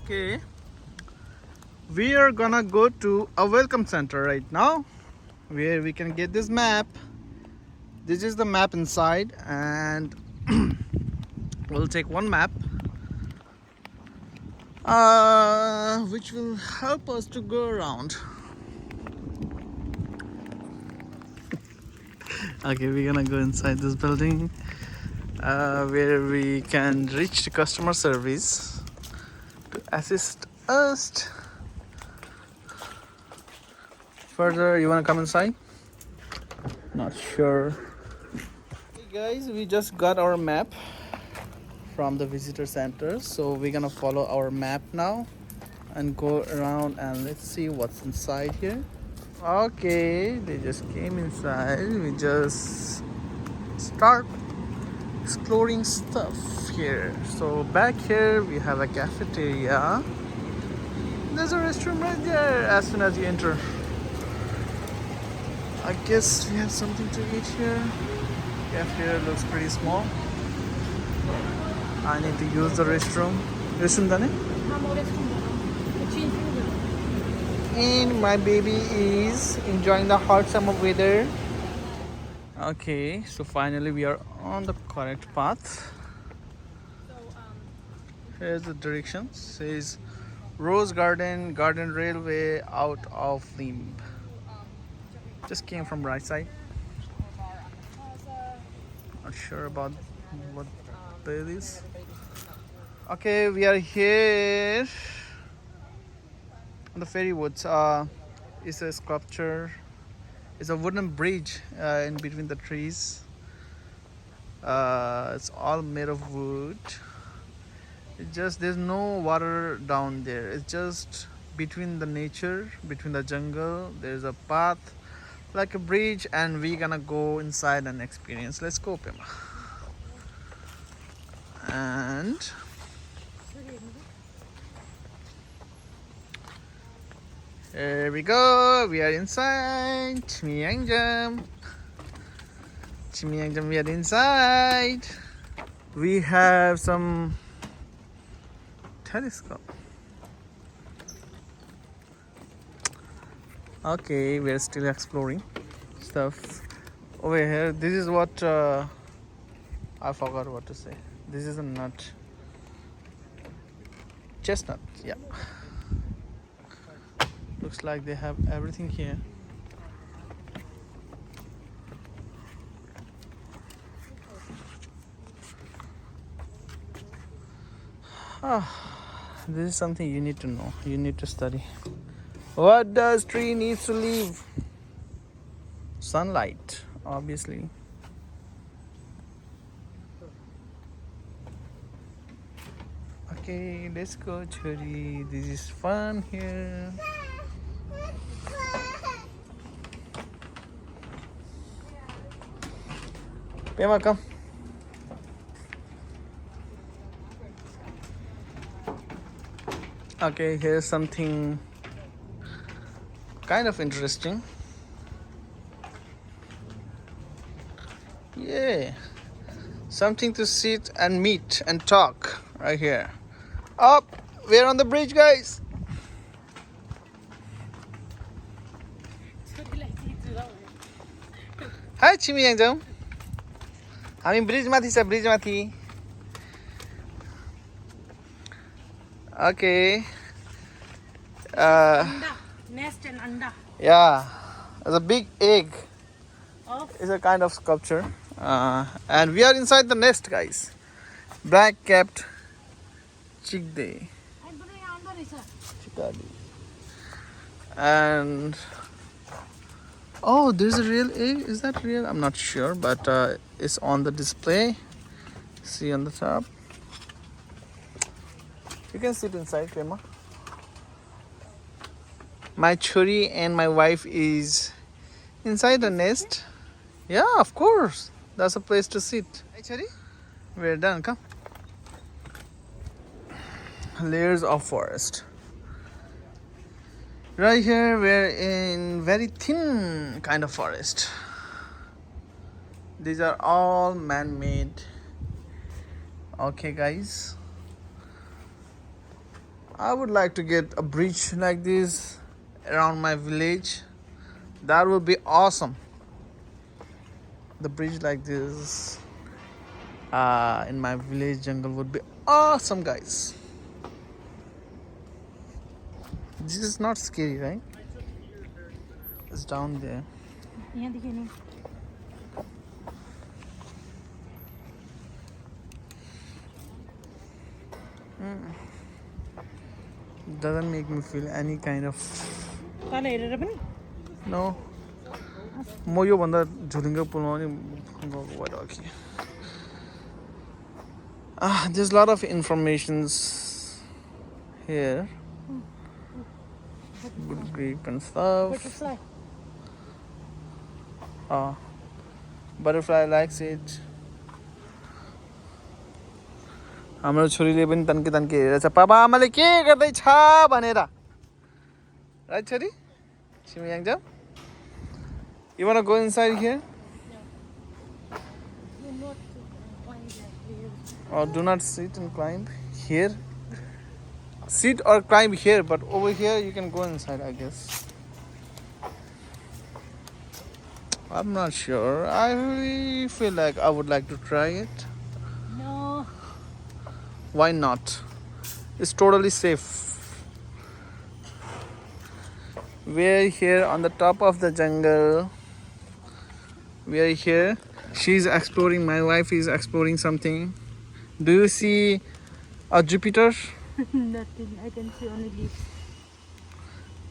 Okay, we are gonna go to a welcome center right now where we can get this map. This is the map inside, and we'll take one map which will help us to go around. Okay, we're gonna go inside this building where we can reach the customer service to assist us further. You wanna come inside? Not sure. Hey guys, we just got our map from the visitor center, so we're gonna follow our map now and go around and let's see what's inside here. Okay, they just came inside. We just start exploring stuff here. So back here we have a cafeteria. There's a restroom right there as soon as you enter. I guess we have something to eat here. Cafeteria looks pretty small. I need to use the restroom. Restroom done? And my baby is enjoying the hot summer weather. Okay, so finally we are on the correct path. Here's the directions. Says Rose Garden, Garden Railway out of Limb. Just came from right side. Not sure about what that is. Okay, we are here on the Ferry Woods. It's a sculpture. It's a wooden bridge in between the trees. It's all made of wood. It just there's no water down there. It's just between the nature, between the jungle. There's a path like a bridge, and we're gonna go inside and experience. Let's go, Pema. And here we go. We are inside. Chimiyangjam. Chimiyangjam, we are inside. We have some telescope. Okay, we are still exploring stuff over here. This is what I forgot what to say. This is a nut. Chestnut, yeah. Looks like they have everything here. This is something you need to know. You need to study. What does tree needs to live? Sunlight, obviously. Okay, let's go, Chori. This is fun here. Pema, come. Okay, here's something kind of interesting. Yeah, something to sit and meet and talk right here. Up, we're on the bridge, guys. Hi, Chimiyangjam. हामी bridge माथि छ bridge माथि. Okay. Nest and anda. Yeah, it's a big egg. Oh. It's a kind of sculpture. And we are inside the nest, guys. Black-capped chickadee. And oh, there's a real egg. Is that real? I'm not sure, but it's on the display. See on the top. You can sit inside, Prema. My chori and my wife is inside the nest. Yeah, of course. That's a place to sit. Hey, Chori. We're done. Come. Layers of forest. Right here, we're in very thin kind of forest. These are all man-made. Okay, guys. I would like to get a bridge like this around my village. That would be awesome. The bridge like this in my village jungle would be awesome, guys. This is not scary, right? It's down there. यहाँ दिखे नहीं Doesn't make me feel any kind of कल हेरेर पनि no. म यो भन्दा झुलुङ्गे पुलमा पनि गएको भएर कि there's a lot of informations here. Good grape and stuff. Butterfly Butterfly likes it. हाम्रो छोरीले पनि तन्के तन्के हेरेर छ पापा आमाले के गर्दैछ भनेर राइट छोरी Chhimi याङजाम You want to go inside here? Or do not sit and climb here. Sit or climb here, but over here you can go inside, I guess. I'm not sure. I really feel like I would like to try it. No. Why not? It's totally safe. We're here on the top of the jungle. We are here. She's exploring. My wife is exploring something. Do you see a Jupiter? Nothing. I can see only leaves.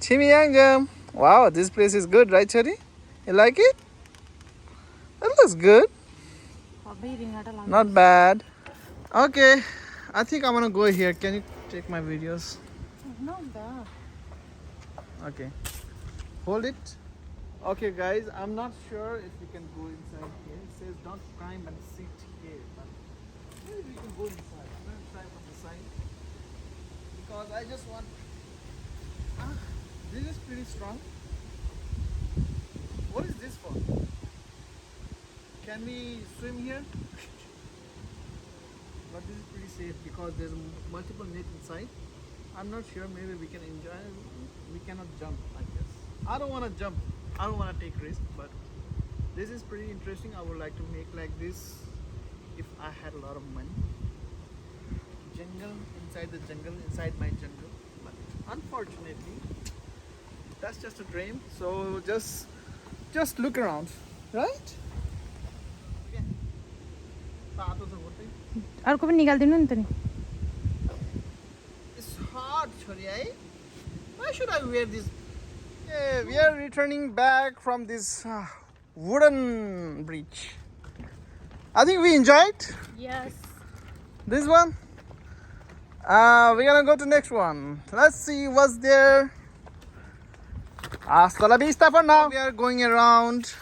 Chimiyangam. Wow, this place is good, right, Chari? You like it? That looks good. Not bad. Okay, I think I'm gonna go here. Can you take my videos? No, da. Okay. Hold it. Okay, guys, I'm not sure if we can go inside here. It says don't climb and sit here. But maybe we can go inside. I'm gonna try from the side because I just want. This is pretty strong. What is this for? Can we swim here? But this is pretty safe because there's multiple net inside. I'm not sure. Maybe we can enjoy. We cannot jump, I guess. I don't want to jump. I don't want to take risk. But this is pretty interesting. I would like to make like this if I had a lot of money. Jungle inside the jungle, inside my jungle. But unfortunately, that's just a dream. So just look around, right? Okay. अर्को पनि निकाल्दिनु नि त नि It's hard, Chori. Why should I wear this? Yeah, we are returning back from this wooden bridge. I think we enjoyed Yes. this one. We're gonna go to next one. Let's see what's there. Hasta la vista for now. We are going around.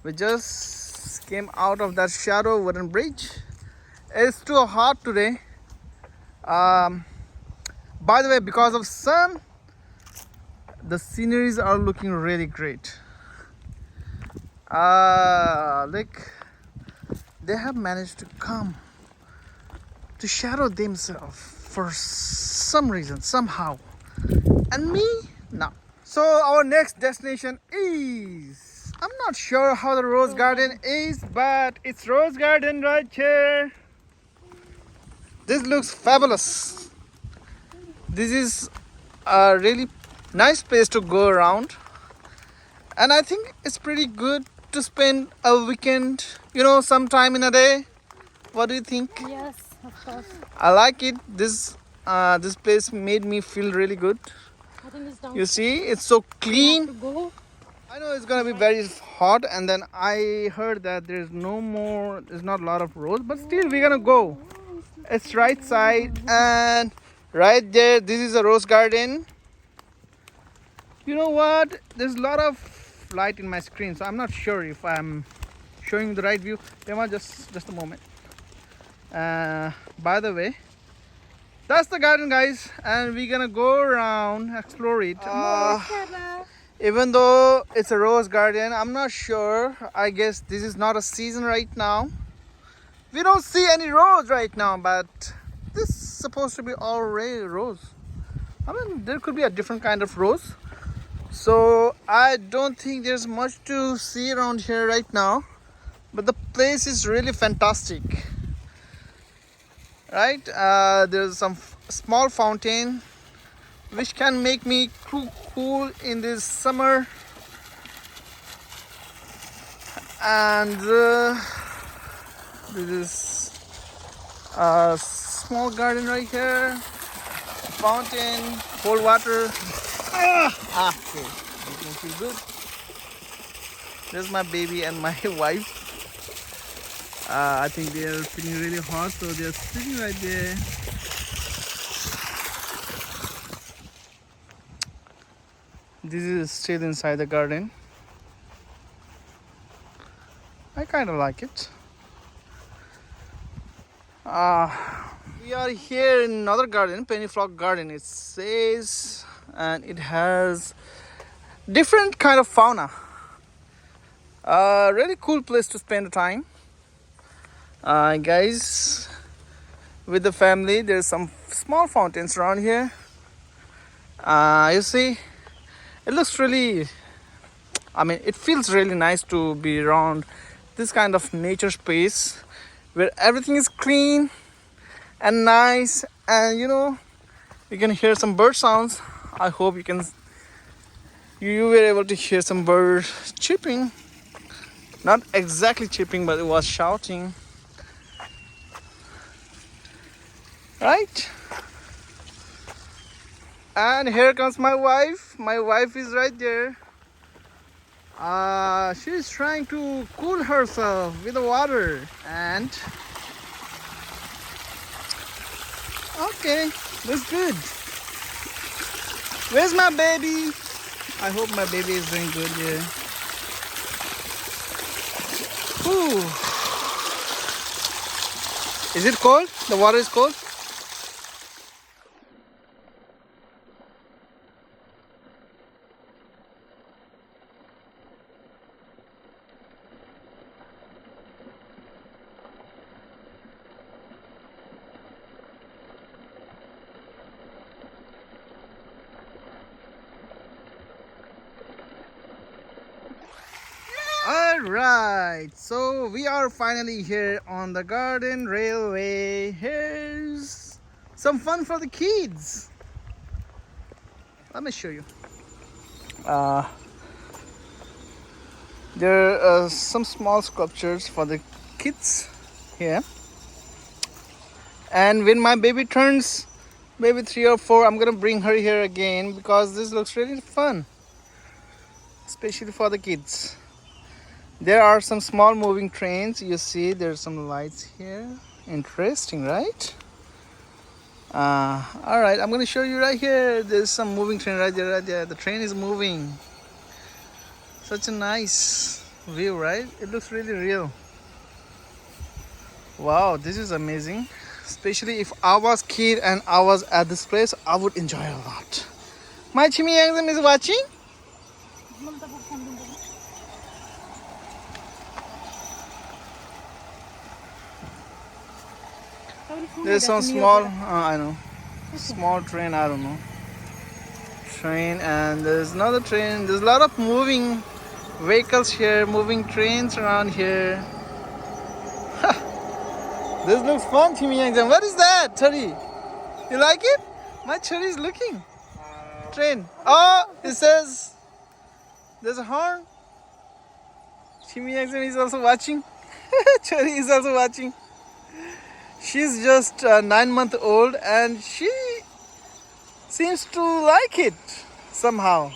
We just came out of that shadow wooden bridge. It's too hot today. By the way, because of sun, the sceneries are looking really great. Like they have managed to come to shadow themselves for some reason, somehow, and me, no. So our next destination is, I'm not sure how the rose garden is, but it's rose garden right here. This looks fabulous. This is a really nice place to go around, and I think it's pretty good to spend a weekend, sometime in a day. What do you think? Yes, of course. I like it. This place made me feel really good. I think it's down. You see, it's so clean. To go. I know it's gonna be very hot, and then I heard that there's not a lot of roads, but still we're gonna go. It's right side, and right there, this is a rose garden. You know what? There's a lot of light in my screen, so I'm not sure if I'm showing the right view. Emma, just a moment. By the way, that's the garden, guys, and we're gonna go around, explore it. Even though it's a rose garden, I'm not sure. I guess this is not a season right now. We don't see any rose right now, but this is supposed to be all rose. I mean, there could be a different kind of rose. So I don't think there's much to see around here right now, but the place is really fantastic, right? There's some small fountain which can make me cool in this summer, and this is a small garden right here, fountain, cold water. Okay, makes me feel good. There's my baby and my wife. I think they are feeling really hot, so they are sitting right there. This is still inside the garden. I kind of like it. We are here in another garden, Penny Flock Garden. It says, and it has different kind of fauna. Really cool place to spend the time. Guys, with the family, there's some small fountains around here. You see, it looks really, I mean, it feels really nice to be around this kind of nature space where everything is clean and nice, and you know, you can hear some bird sounds. I hope you were able to hear some birds chirping. Not exactly chirping, but it was shouting. Right? And here comes my wife. My wife is right there. She's trying to cool herself with the water. And okay, that's good. Where's my baby? I hope my baby is doing good here. Ooh. Is it cold? The water is cold? Alright, so we are finally here on the Garden Railway. Here's some fun for the kids. Let me show you. There are some small sculptures for the kids here. And when my baby turns maybe 3 or 4, I'm gonna bring her here again because this looks really fun, especially for the kids. There are some small moving trains. You see there's some lights here. Interesting, right? All right, I'm gonna show you right here. There's some moving train right there. The train is moving. Such a nice view, right? It looks really real. Wow, this is amazing. Especially if I was kid and I was at this place, I would enjoy a lot. My Chimiyangzam is watching. There's some small, I know, small train, I don't know, train, and there's another train. There's a lot of moving vehicles here, moving trains around here. This looks fun, Chimiyangzam. What is that, Chari? You like it? My Chari is looking. Train. Oh, it says there's a horn. Chimiyangzam is also watching. Chari is also watching. She's just 9 months old and she seems to like it somehow.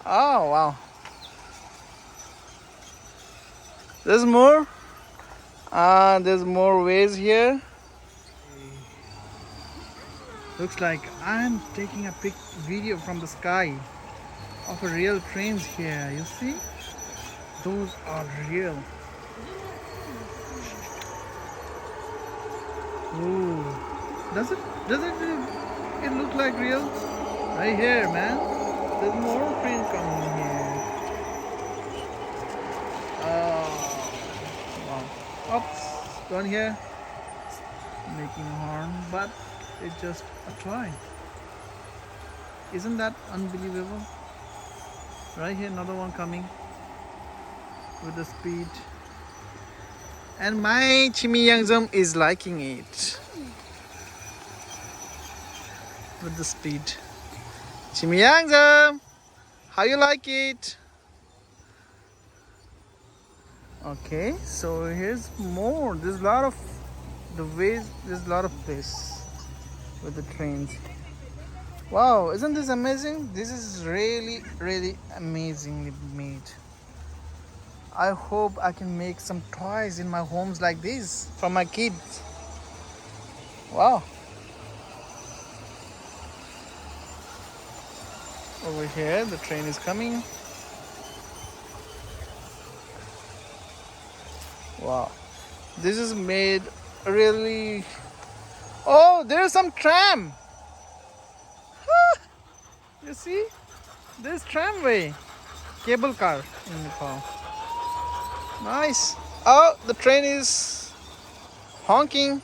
Oh wow. There's more. There's more ways here. Looks like I'm taking a big video from the sky of a real trains here. You see? Those are real. Ooh. Does it look like real? Right here, man. There's more trains coming here. Oh, wow. Oops, down here. making horn, but it's just a toy. Isn't that unbelievable? Right here, another one coming with the speed. And my Chimiyangzum is liking it with the speed. Chimiyangzum, how you like it? Okay, so here's more. There's a lot of the ways. There's a lot of place with the trains. Wow, isn't this amazing? This is really, really amazingly made. I hope I can make some toys in my homes like this for my kids. Wow. Over here, the train is coming. Wow. This is made really. Oh, there's some tram. You see? There's tramway. Cable car in Nepal. Nice. Oh, the train is honking.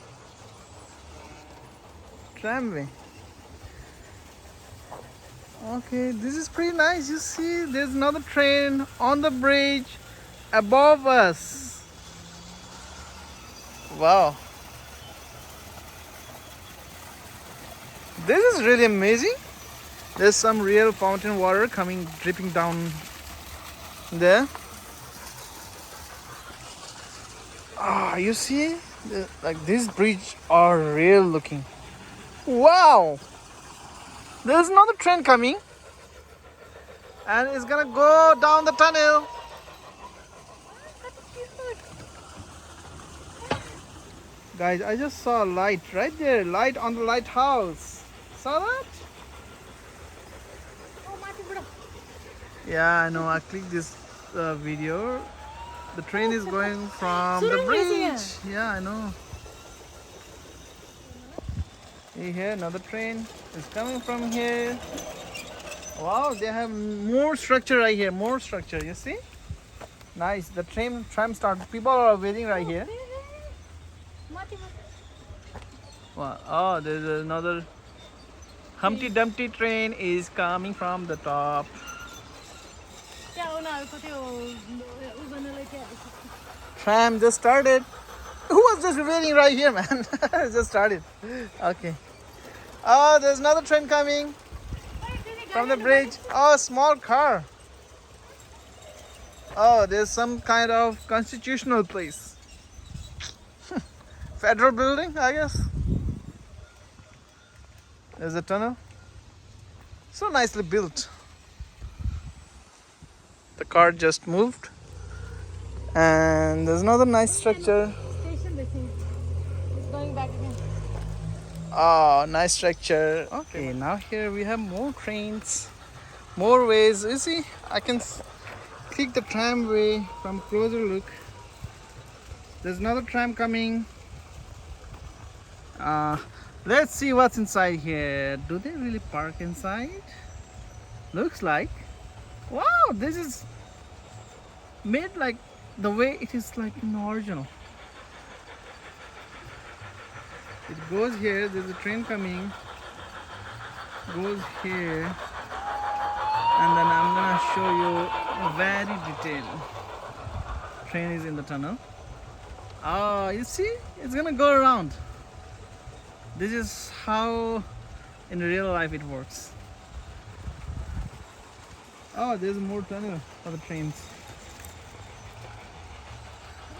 Tramway. Okay, this is pretty nice. You see, there's another train on the bridge above us. Wow. This is really amazing. There's some real fountain water coming, dripping down there. Ah, you see? Like these bridges are real looking. Wow! There's another train coming. And it's gonna go down the tunnel. Guys, I just saw a light right there. Light on the lighthouse. Saw that? Yeah, I know. I clicked this video. The train is going from the bridge. Yeah, I know. Here, another train is coming from here. Wow, they have more structure right here. More structure, you see? Nice. The tram started. People are waiting right here. Wow. Oh, there's another Humpty Dumpty train is coming from the top. Tram just started. Who was just waiting right here, man? It just started. Okay. Oh, there's another train coming from the bridge. Oh, small car. Oh, there's some kind of constitutional place. Federal building, I guess. There's a tunnel. So nicely built. The car just moved. And there's another nice structure. Station, it's going back again. Oh, nice structure. Okay, now here we have more trains, more ways. You see, I can click the tramway from closer look. There's another tram coming. Let's see what's inside here. Do they really park inside? Looks like. Wow, this is made like the way it is like in the original. It goes here, there's a train coming, goes here, and then I'm gonna show you very detailed. Train is in the tunnel. Oh, you see, it's gonna go around. This is how in real life it works. Oh, there's more tunnel for the trains.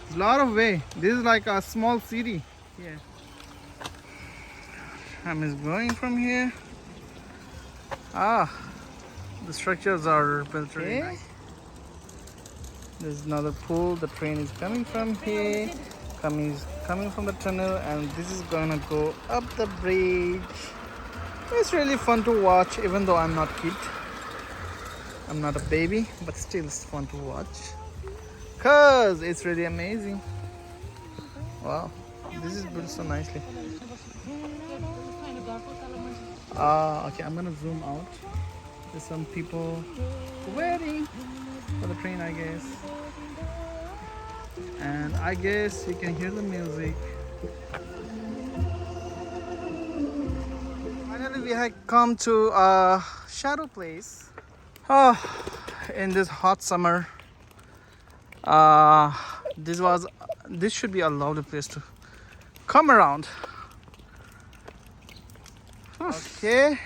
There's a lot of way. This is like a small city here. Tram is going from here. Ah, the structures are built really nice. There's another pool. The train is coming from here. Coming from the tunnel, and this is gonna go up the bridge. It's really fun to watch, even though I'm not kid. I'm not a baby, but still it's fun to watch. Cause it's really amazing. Wow, this is built so nicely. Okay, I'm gonna zoom out. There's some people waiting for the train, I guess. And I guess you can hear the music. we have come to a shadow place. Oh, in this hot summer. Uh, this should be a lovely place to come around. Okay.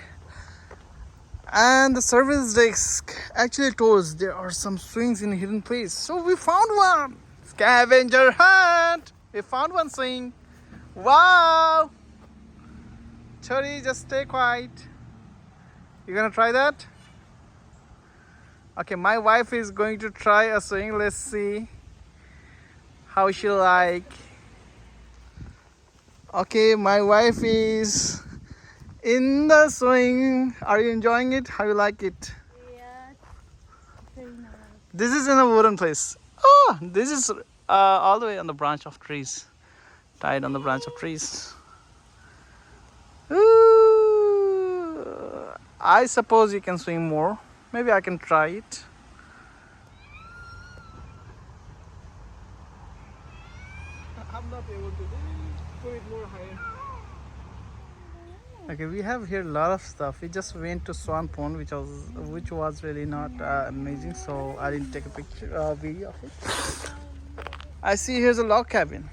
And the service desk actually told us there are some swings in a hidden place. So we found one. Scavenger hunt. We found one swing. Wow. Chori, just stay quiet. You gonna try that? Okay, my wife is going to try a swing. Let's see how she like. Okay, my wife is in the swing. Are you enjoying it? How you like it? Yeah, very nice. This is in a wooden place. Oh, this is all the way on the branch of trees. Tied on the branch of trees. Ooh, I suppose you can swing more. Maybe I can try it. I'm not able to put it more higher. Okay, we have here a lot of stuff. We just went to Swan Pond, which was really not amazing, so I didn't take a video of it. I see here's a log cabin.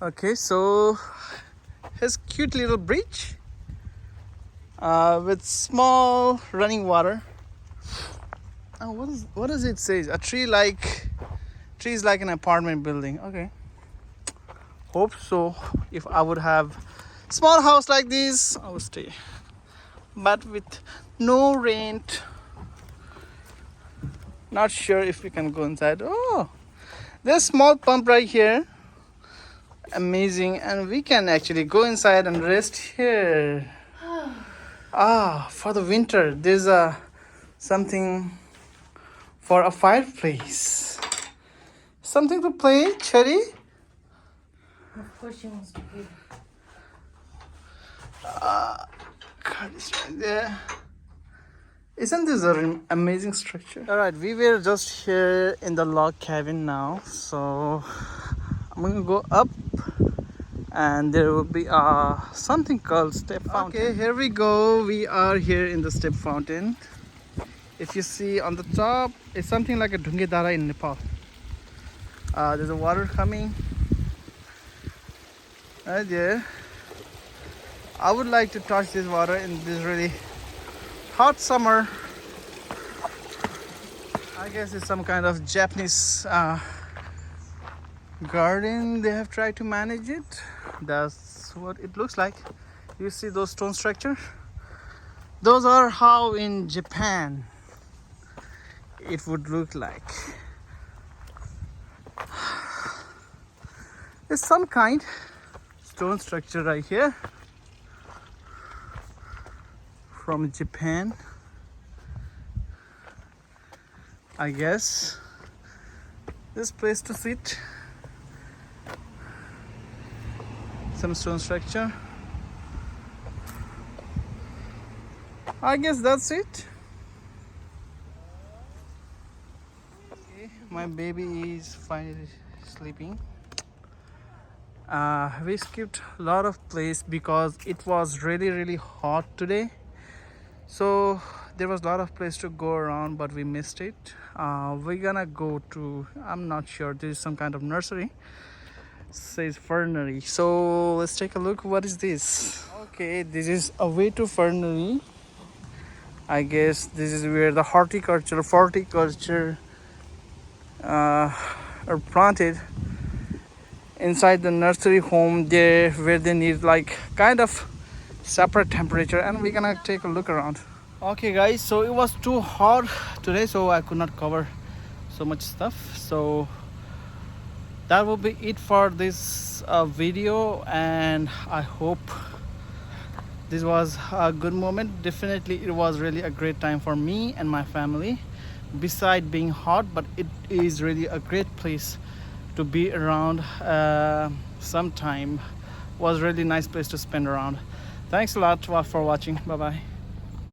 Okay, so here's cute little bridge with small running water. Oh, what does it say? A tree is like an apartment building. Okay. Hope so. If I would have small house like this, I would stay. But with no rent, not sure if we can go inside. Oh, there's a small pump right here. Amazing, and we can actually go inside and rest here. For the winter, there's something for a fireplace. Something to play, Cherry. Of course she wants to play. God, it's right there. Isn't this an amazing structure? All right, we were just here in the log cabin now, so I'm gonna go up, and there will be something called step fountain. Okay, here we go. We are here in the step fountain. If you see on the top, it's something like a Dhungedara in Nepal. There's a water coming right there. I would like to touch this water in this really hot summer. I guess it's some kind of Japanese garden. They have tried to manage it. That's what it looks like. You see those stone structures? Those are how in Japan it would look like. It's some kind stone structure right here from Japan, I guess. This place to sit. Some stone structure. I guess that's it. Okay, my baby is finally sleeping. We skipped a lot of place because it was really hot today, so there was a lot of place to go around, but we missed it. We're gonna go to, I'm not sure, there is some kind of nursery. It says fernery, so let's take a look. What is this? Okay, this is a way to fernery. I guess this is where the horticulture are planted inside the nursery home there, where they need like kind of separate temperature, and we're gonna take a look around. Okay guys, so it was too hot today, so I could not cover so much stuff, so that will be it for this video, and I hope this was a good moment. Definitely it was really a great time for me and my family, beside being hot, but it is really a great place to be around. Sometime was really nice place to spend around. Thanks a lot for watching. Bye bye.